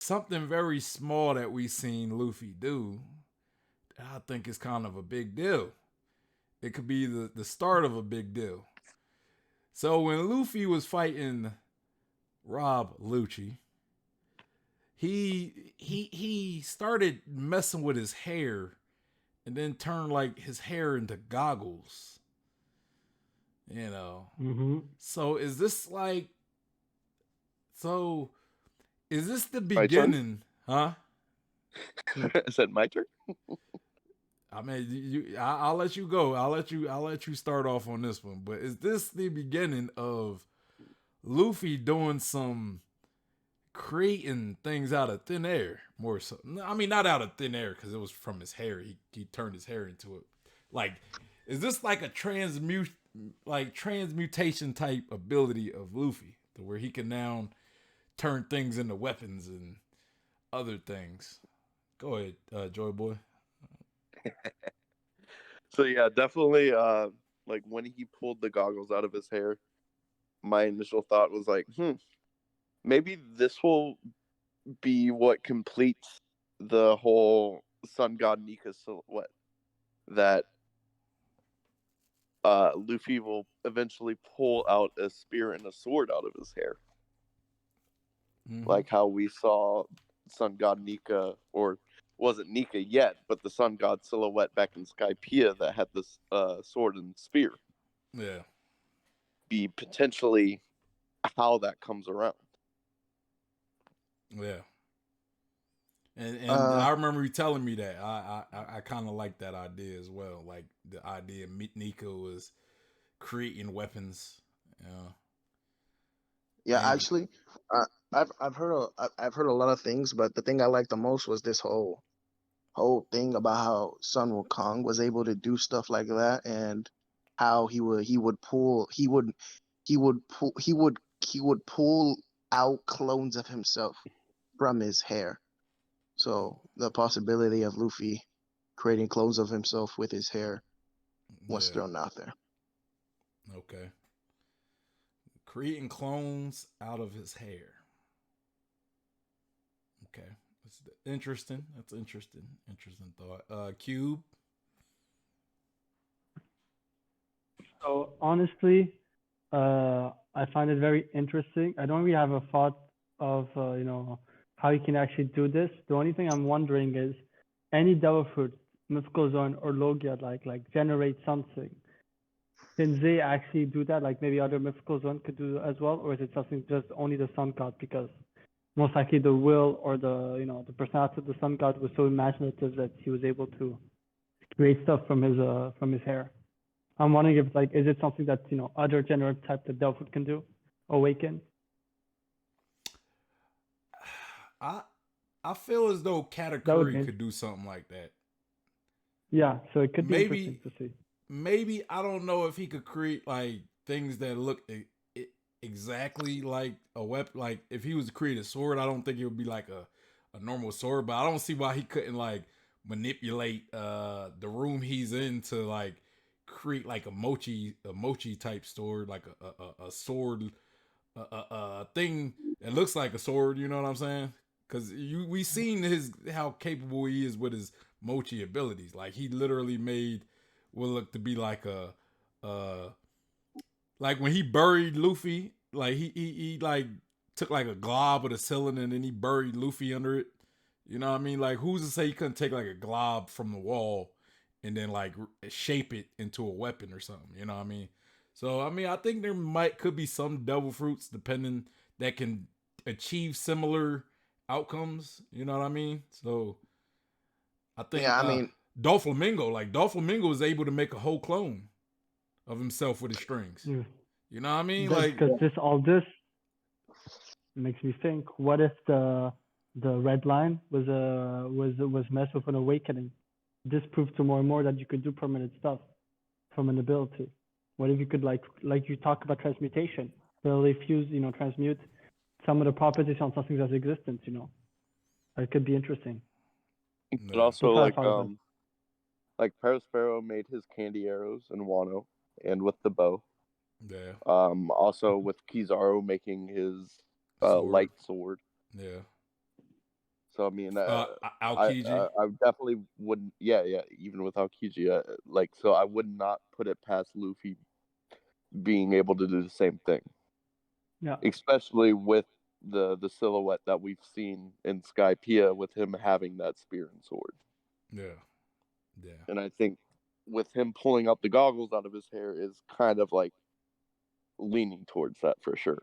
something very small that we seen Luffy do. I think is kind of a big deal. It could be the start of a big deal. So when Luffy was fighting Rob Lucci, he started messing with his hair and then turned like his hair into goggles. You know. Mm-hmm. So is this like so is this the My turn? beginning, huh? Is that my turn? I mean, I'll let you go. I'll let you start off on this one. But is this the beginning of Luffy doing some creating things out of thin air? More so, I mean, not out of thin air because it was from his hair. He turned his hair into it. Like, is this like a transmutation type ability of Luffy, to where he can now turn things into weapons and other things? Go ahead, Joy Boy. So yeah, definitely. Like when he pulled the goggles out of his hair, my initial thought was like, maybe this will be what completes the whole Sun God Nika silhouette. That Luffy will eventually pull out a spear and a sword out of his hair, Mm-hmm. like how we saw Sun God Nika, or wasn't Nika yet, but the Sun God silhouette back in Skypiea that had this sword and spear, Yeah, be potentially how that comes around. yeah. And Uh, I remember you telling me that. I kind of like that idea as well. Like the idea Nico was creating weapons. Yeah, yeah, and actually, I've heard a lot of things, but the thing I liked the most was this whole thing about how Sun Wukong was able to do stuff like that, and how he would pull out clones of himself from his hair. So the possibility of Luffy creating clones of himself with his hair was yeah, thrown out there. okay. Creating clones out of his hair. Okay, that's interesting. That's interesting. Interesting thought. Cube. So honestly, I find it very interesting. I don't really have a thought of how you can actually do this. The only thing I'm wondering is any devil fruit, mythical zone or Logia like generate something. Can they actually do that? Like maybe other mythical zone could do as well, or is it something just only the sun god? Because most likely the will or the personality of the sun god was so imaginative that he was able to create stuff from his hair. I'm wondering if like is it something that other generative type that Delphoid can do, awaken. I I feel as though That would Katakuri be could do something like that. yeah. So it could be interesting Maybe to see. maybe I don't know if he could create like things that look exactly like a weapon. Like if he was to create a sword, I don't think it would be like a normal sword. But I don't see why he couldn't like manipulate the room he's in to like create like a mochi type sword, like a sword, a thing that looks like a sword. You know what I'm saying? Because we seen his how capable he is with his mochi abilities. Like he literally made what looked to be like a like when he buried Luffy, like he like took like a glob of the ceiling and then he buried Luffy under it. You know what I mean? Like who's to say he couldn't take like a glob from the wall and then like shape it into a weapon or something? You know what I mean? So I mean, I think there could be some devil fruits depending that can achieve similar outcomes. You know what I mean? So I think Yeah, I mean, Doflamingo is able to make a whole clone of himself with his strings. Yeah. You know what I mean? That Like, because this all this makes me think. What if the red line was messed with an awakening? This proves to more and more that you could do permanent stuff from an ability. What if you could like you talk about transmutation? Really fuse, transmute some of the properties on something that's existence, That could be interesting. But yeah, also That's how I thought of it. like Perospero made his candy arrows in Wano and with the bow. yeah, Also with Kizaru making his sword, light sword. yeah, So I mean, Aokiji. I definitely wouldn't. Yeah, even with Aokiji, like, so I would not put it past Luffy being able to do the same thing, Yeah. especially with the silhouette that we've seen in Skypiea with him having that spear and sword. Yeah. Yeah. And I think with him pulling up the goggles out of his hair is kind of like leaning towards that for sure.